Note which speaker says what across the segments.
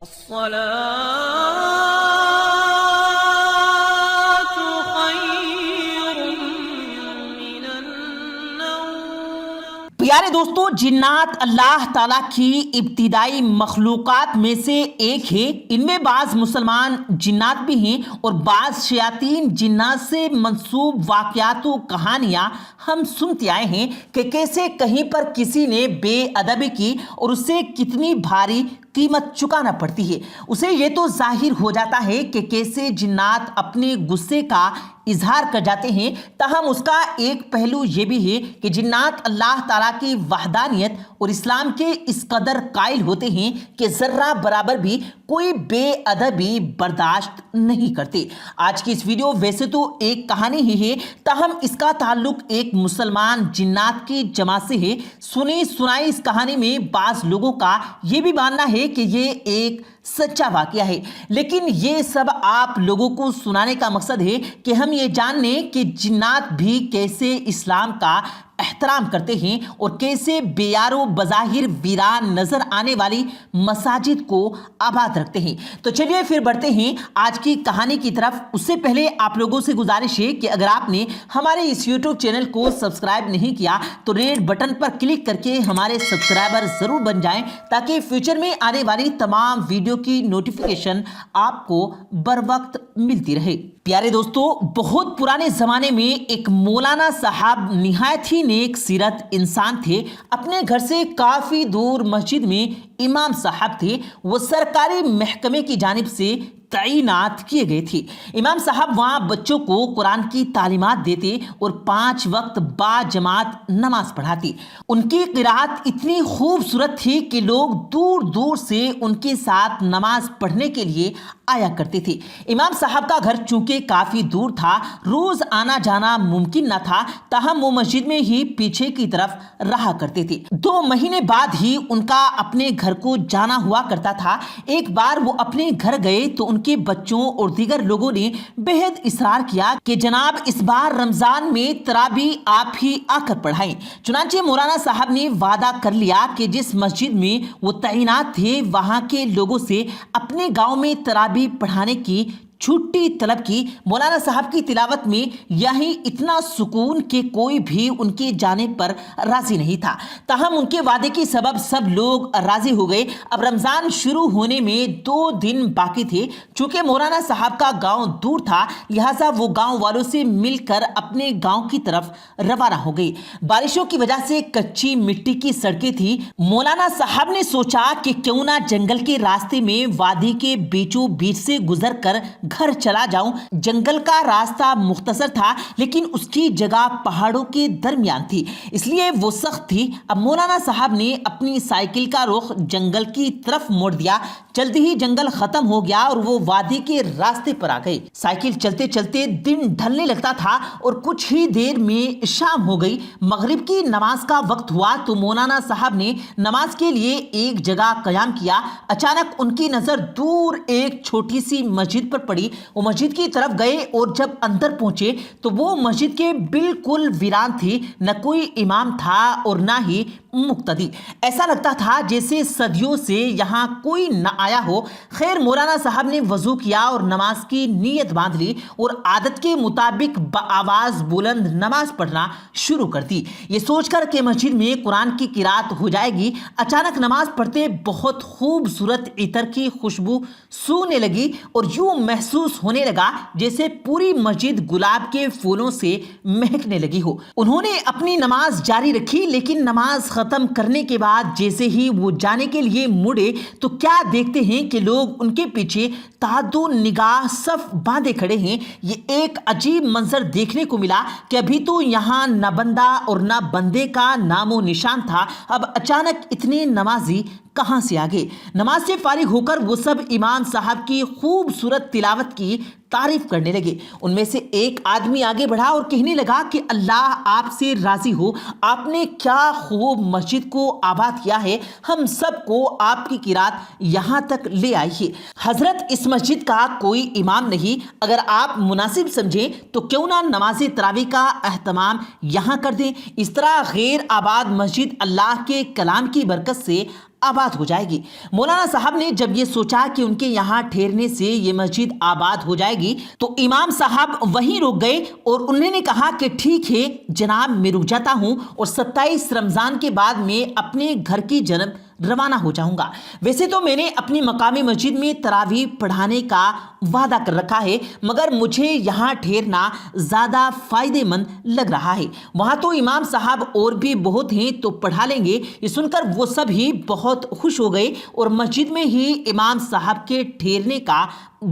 Speaker 1: الصلاة خير من النوم۔
Speaker 2: پیارے دوستو، جنات اللہ تعالیٰ کی ابتدائی مخلوقات میں سے ایک ہے۔ ان میں بعض مسلمان جنات بھی ہیں اور بعض شیاطین جنات سے منسوب واقعات و کہانیاں ہم سنتے آئے ہیں کہ کیسے کہیں پر کسی نے بے ادبی کی اور اسے کتنی بھاری قیمت چکانا پڑتی ہے۔ اسے یہ تو ظاہر ہو جاتا ہے کہ کیسے جنات اپنے غصے کا اظہار کر جاتے ہیں، تاہم اس کا ایک پہلو یہ بھی ہے کہ جنات اللہ تعالیٰ کی وحدانیت اور اسلام کے اس قدر قائل ہوتے ہیں کہ ذرہ برابر بھی کوئی بے ادبی برداشت نہیں کرتے۔ آج کی اس ویڈیو ویسے تو ایک کہانی ہی ہے، تاہم اس کا تعلق ایک مسلمان جنات کی جماعت سے ہے۔ سنی سنائی اس کہانی میں بعض لوگوں کا یہ بھی ماننا ہے کہ یہ ایک سچا واقعہ ہے، لیکن یہ سب آپ لوگوں کو سنانے کا مقصد ہے کہ ہم یہ جان لیں کہ جنات بھی کیسے اسلام کا احترام کرتے ہیں اور کیسے بے یار و بظاہر ویران نظر آنے والی مساجد کو آباد رکھتے ہیں۔ تو چلیے پھر بڑھتے ہیں آج کی کہانی کی طرف۔ اس سے پہلے آپ لوگوں سے گزارش ہے کہ اگر آپ نے ہمارے اس یوٹیوب چینل کو سبسکرائب نہیں کیا تو ریڈ بٹن پر کلک کر کے ہمارے سبسکرائبر ضرور بن جائیں، تاکہ فیوچر میں آنے والی تمام ویڈیو کی نوٹیفیکیشن آپ کو بر وقت ملتی رہے۔ پیارے دوستو، بہت پرانے زمانے میں ایک مولانا صاحب نہایت ہی نیک سیرت انسان تھے۔ اپنے گھر سے کافی دور مسجد میں امام صاحب تھے۔ وہ سرکاری محکمے کی جانب سے تعینات کیے گئے تھے۔ امام صاحب وہاں بچوں کو قرآن کی تعلیمات دیتے اور 5 وقت با جماعت نماز پڑھاتے۔ ان کی قرات اتنی خوبصورت تھی کہ لوگ دور دور سے ان کے ساتھ نماز پڑھنے کے لیے آیا کرتے تھے۔ امام صاحب کا گھر چونکہ کافی دور تھا، روز آنا جانا ممکن نہ تھا، تاہم وہ مسجد میں ہی پیچھے کی طرف رہا کرتے تھے۔ 2 مہینے بعد ہی ان کا اپنے گھر کو جانا ہوا کرتا تھا۔ ایک بار وہ اپنے گھر گئے تو ان کے بچوں اور دیگر لوگوں نے بہت اصرار کیا کہ جناب اس بار رمضان میں تراویح آپ ہی آ کر پڑھائیں۔ چنانچہ مولانا صاحب نے وعدہ کر لیا کہ جس مسجد میں وہ تعینات تھے وہاں کے لوگوں سے اپنے گاؤں میں تراویح پڑھانے کی چھٹی طلب کی۔ مولانا صاحب کی تلاوت میں یہی اتنا سکون کہ کوئی بھی ان کے جانے پر راضی نہیں تھا، تاہم ان کے وعدے کے سبب سب لوگ راضی ہو گئے۔ اب رمضان شروع ہونے میں 2 دن باقی تھے۔ چونکہ مولانا صاحب کا گاؤں دور تھا، لہٰذا وہ گاؤں والوں سے مل کر اپنے گاؤں کی طرف روانہ ہو گئے۔ بارشوں کی وجہ سے کچی مٹی کی سڑکیں تھیں۔ مولانا صاحب نے سوچا کہ کیوں نہ جنگل کے راستے میں وادی کے بیچوں بیچ سے گزر کر گھر چلا جاؤں۔ جنگل کا راستہ مختصر تھا، لیکن اس کی جگہ پہاڑوں کے درمیان تھی، اس لیے وہ سخت تھی۔ اب مولانا صاحب نے اپنی سائیکل کا رخ جنگل کی طرف موڑ دیا۔ جلدی ہی جنگل ختم ہو گیا اور وہ وادی کے راستے پر آ گئے۔ سائیکل چلتے چلتے دن ڈھلنے لگتا تھا اور کچھ ہی دیر میں شام ہو گئی۔ مغرب کی نماز کا وقت ہوا تو مولانا صاحب نے نماز کے لیے ایک جگہ قیام کیا۔ اچانک ان کی نظر دور ایک چھوٹی سی مسجد پر پڑی۔ وہ مسجد کی طرف گئے اور جب اندر پہنچے تو وہ مسجد کے بالکل ویران تھی، نہ کوئی امام تھا اور نہ ہی مقتدی۔ ایسا لگتا تھا جیسے صدیوں سے یہاں کوئی نہ آیا ہو۔ خیر، مولانا صاحب نے وضو کیا اور نماز کی نیت باندھ لی اور عادت کے مطابق بآواز بلند نماز پڑھنا شروع کر دی، یہ سوچ کر کہ مسجد میں قرآن کی قرات ہو جائے گی۔ اچانک نماز پڑھتے بہت خوبصورت عطر کی خوشبو سوننے لگی اور یوں محسوس ہونے لگا جیسے پوری مسجد گلاب کے پھولوں سے مہکنے لگی ہو۔ انہوں نے اپنی نماز جاری رکھی، لیکن نماز ختم کرنے کے بعد جیسے ہی وہ جانے کے لیے مڑے تو کیا دیکھتے ہیں کہ لوگ ان کے پیچھے تعدد نگاہ صف باندھے کھڑے ہیں۔ یہ ایک عجیب منظر دیکھنے کو ملا کہ ابھی تو یہاں نہ بندہ اور نہ بندے کا نام و نشان تھا۔ اب اچانک اتنے نمازی کہاں سے آگے؟ نماز سے فارغ ہو کر وہ سب امام صاحب کی خوبصورت تلاوت کی تعریف کرنے لگے۔ ان میں سے ایک آدمی آگے بڑھا اور کہنے لگا کہ اللہ آپ سے راضی ہو، آپ نے کیا خوب مسجد کو آباد کیا ہے، ہم سب کو آپ کی قرات یہاں تک لے آئی ہے۔ حضرت اس مسجد کا کوئی امام نہیں، اگر آپ مناسب سمجھیں تو کیوں نہ نماز تراویح کا اہتمام یہاں کر دیں۔ اس طرح غیر آباد مسجد اللہ کے کلام کی برکت سے آباد ہو جائے گی۔ مولانا صاحب نے جب یہ سوچا کہ ان کے یہاں ٹھہرنے سے یہ مسجد آباد ہو جائے گی تو امام صاحب وہیں رک گئے اور انہوں نے کہا کہ ٹھیک ہے جناب، میں رک جاتا ہوں اور 27 رمضان کے بعد میں اپنے گھر کی جانب روانہ ہو جاؤں گا۔ ویسے تو میں نے اپنی مقامی مسجد میں تراویح پڑھانے کا وعدہ کر رکھا ہے، مگر مجھے یہاں ٹھہرنا زیادہ فائدہ مند لگ رہا ہے۔ وہاں تو امام صاحب اور بھی بہت ہیں تو پڑھا لیں گے۔ یہ سن کر وہ سب ہی بہت خوش ہو گئے اور مسجد میں ہی امام صاحب کے ٹھہرنے کا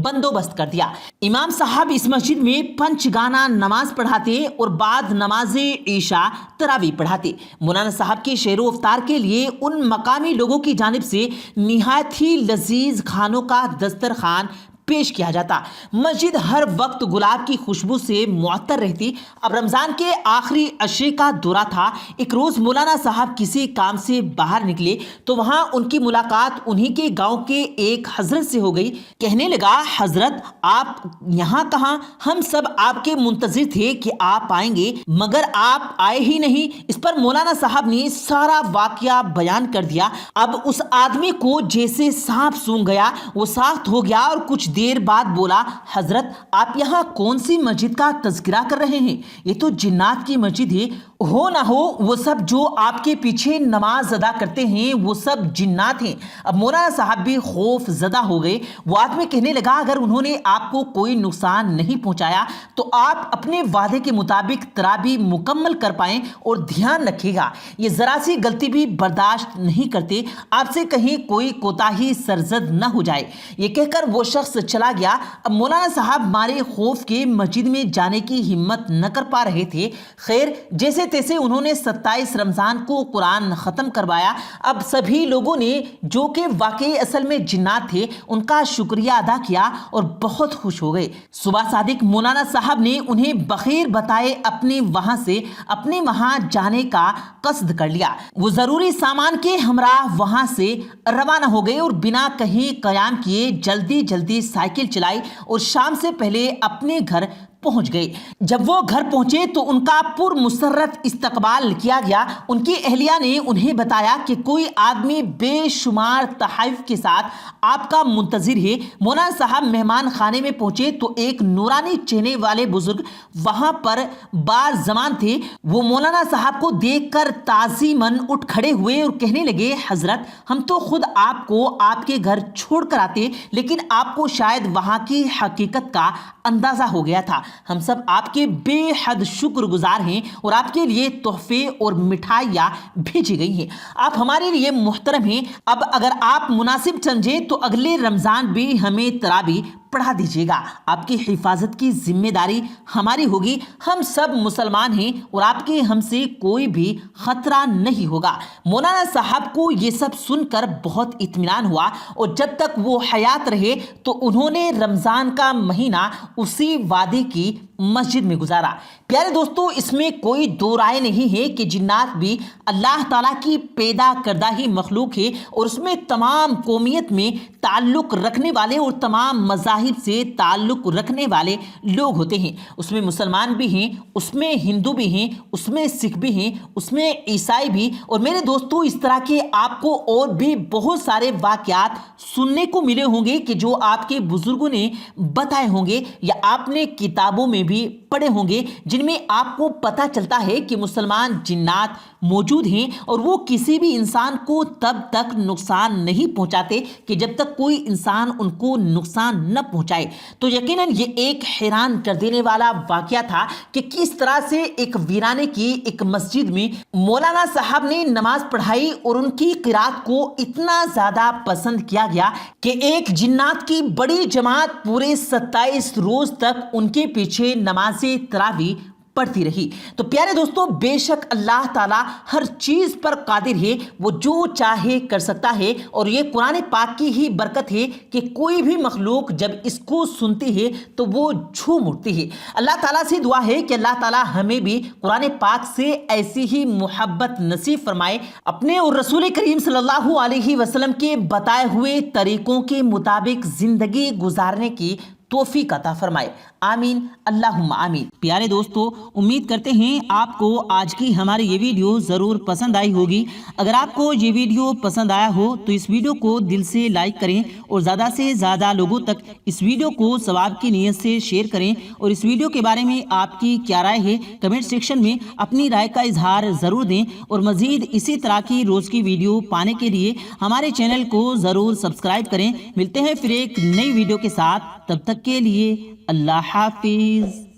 Speaker 2: بندوبست کر دیا۔ امام صاحب اس مسجد میں 5 گانا نماز پڑھاتے اور بعد نماز عشاء تراویح پڑھاتے۔ مولانا صاحب کے شعر و افطار کے لیے ان مقامی لوگوں کی جانب سے نہایت ہی لذیذ کھانوں کا دسترخوان پیش کیا جاتا۔ مسجد ہر وقت گلاب کی خوشبو سے معطر رہتی۔ اب رمضان کے آخری عشرے کا دورہ تھا۔ ایک روز مولانا صاحب کسی کام سے باہر نکلے تو وہاں ان کی ملاقات انہی کے گاؤں کے ایک حضرت سے ہو گئی۔ کہنے لگا، حضرت آپ یہاں کہاں؟ ہم سب آپ کے منتظر تھے کہ آپ آئیں گے مگر آپ آئے ہی نہیں۔ اس پر مولانا صاحب نے سارا واقعہ بیان کر دیا۔ اب اس آدمی کو جیسے سانپ سونگھ گیا، وہ ساخت ہو گیا اور کچھ دیر بعد بولا، حضرت آپ یہاں کون سی مسجد کا تذکرہ کر رہے ہیں؟ یہ تو جنات کی مسجد ہے۔ ہو نہ ہو وہ سب جو آپ کے پیچھے نماز ادا کرتے ہیں وہ سب جنات ہیں۔ اب مولانا صاحب بھی خوف زدہ ہو گئے۔ وہ آدمی کہنے لگا، اگر انہوں نے آپ کو کوئی نقصان نہیں پہنچایا تو آپ اپنے وعدے کے مطابق تراویح مکمل کر پائیں اور دھیان رکھے گا، یہ ذرا سی غلطی بھی برداشت نہیں کرتے، آپ سے کہیں کوئی کوتاہی سرزد نہ ہو جائے۔ یہ کہہ کر وہ شخص چلا گیا۔ اب مولانا صاحب مارے خوف کے مسجد میں جانے کی ہمت نہ کر پا رہے تھے۔ خیر، جیسے تیسے انہوں نے 27 رمضان کو قرآن ختم کروایا۔ اب سبھی لوگوں نے جو کہ واقعی اصل میں جنات تھے ان کا شکریہ ادا کیا اور بہت خوش ہو گئے۔ صبح صادق مولانا صاحب نے انہیں بخیر بتائے اپنے وہاں جانے کا قصد کر لیا۔ وہ ضروری سامان کے ہمراہ وہاں سے روانہ ہو گئے اور بنا کہیں قیام کیے جلدی سائیکل چلائی اور شام سے پہلے اپنے گھر پہنچ گئے۔ جب وہ گھر پہنچے تو ان کا پرمسرت استقبال کیا گیا۔ ان کی اہلیہ نے انہیں بتایا کہ کوئی آدمی بے شمار تحائف کے ساتھ آپ کا منتظر ہے۔ مولانا صاحب مہمان خانے میں پہنچے تو ایک نورانی چہرے والے بزرگ وہاں پر بار زمان تھے۔ وہ مولانا صاحب کو دیکھ کر تعظیماً اٹھ کھڑے ہوئے اور کہنے لگے، حضرت ہم تو خود آپ کو آپ کے گھر چھوڑ کر آتے، لیکن آپ کو شاید وہاں کی حقیقت کا اندازہ ہو گیا تھا۔ ہم سب آپ کے بے حد شکر گزار ہیں اور آپ کے لیے تحفے اور مٹھائیاں بھیجی گئی ہیں۔ آپ ہمارے لیے محترم ہیں۔ اب اگر آپ مناسب سمجھیں تو اگلے رمضان بھی ہمیں تراویح پڑھا دیجیے گا۔ آپ کی حفاظت کی ذمہ داری ہماری ہوگی۔ ہم سب مسلمان ہیں اور آپ کے ہم سے کوئی بھی خطرہ نہیں ہوگا۔ مولانا صاحب کو یہ سب سن کر بہت اطمینان ہوا اور جب تک وہ حیات رہے تو انہوں نے رمضان کا مہینہ اسی وادی کی مسجد میں گزارا۔ پیارے دوستو، اس میں کوئی دو رائے نہیں ہے کہ جنات بھی اللہ تعالیٰ کی پیدا کردہ ہی مخلوق ہے اور اس میں تمام قومیت میں تعلق رکھنے والے اور تمام مذاہب سے تعلق رکھنے والے لوگ ہوتے ہیں۔ اس میں مسلمان بھی ہیں، اس میں ہندو بھی ہیں، اس میں سکھ بھی ہیں، اس میں عیسائی بھی۔ اور میرے دوستو، اس طرح کے آپ کو اور بھی بہت سارے واقعات سننے کو ملے ہوں گے کہ جو آپ کے بزرگوں نے بتائے ہوں گے یا آپ نے کتابوں میں بھی پڑھے ہوں گے، جن میں آپ کو پتہ چلتا ہے کہ مسلمان جنات موجود ہیں اور وہ کسی بھی انسان کو تب تک نقصان نہیں پہنچاتے کہ جب تک کوئی انسان ان کو نقصان نہ پہنچائے۔ تو یقیناً یہ ایک حیران کر دینے والا واقعہ تھا کہ کس طرح سے ایک ویرانے کی ایک مسجد میں مولانا صاحب نے نماز پڑھائی اور ان کی قرات کو اتنا زیادہ پسند کیا گیا کہ ایک جنات کی بڑی جماعت پورے 27 روز تک ان کے پیچھے نماز تراویح پڑھتی رہی۔ تو پیارے دوستو، بے شک اللہ تعالیٰ ہر چیز پر قادر ہے، وہ جو چاہے کر سکتا ہے، اور یہ قرآن پاک کی ہی برکت ہے کہ کوئی بھی مخلوق جب اس کو سنتی ہے تو وہ جھوم اٹھتی ہے۔ اللہ تعالیٰ سے دعا ہے کہ اللہ تعالیٰ ہمیں بھی قرآن پاک سے ایسی ہی محبت نصیب فرمائے، اپنے اور رسول کریم صلی اللہ علیہ وسلم کے بتائے ہوئے طریقوں کے مطابق زندگی گزارنے کی توفیق عطا فرمائے۔ آمین اللہم آمین۔ پیارے دوستو، امید کرتے ہیں آپ کو آج کی ہماری یہ ویڈیو ضرور پسند آئی ہوگی۔ اگر آپ کو یہ ویڈیو پسند آیا ہو تو اس ویڈیو کو دل سے لائک کریں اور زیادہ سے زیادہ لوگوں تک اس ویڈیو کو ثواب کی نیت سے شیئر کریں، اور اس ویڈیو کے بارے میں آپ کی کیا رائے ہے کمنٹ سیکشن میں اپنی رائے کا اظہار ضرور دیں، اور مزید اسی طرح کی روز کی ویڈیو پانے کے لیے ہمارے چینل کو ضرور سبسکرائب کریں۔ ملتے ہیں پھر ایک نئی ویڈیو کے ساتھ، تب تک کے لیے اللہ حافظ۔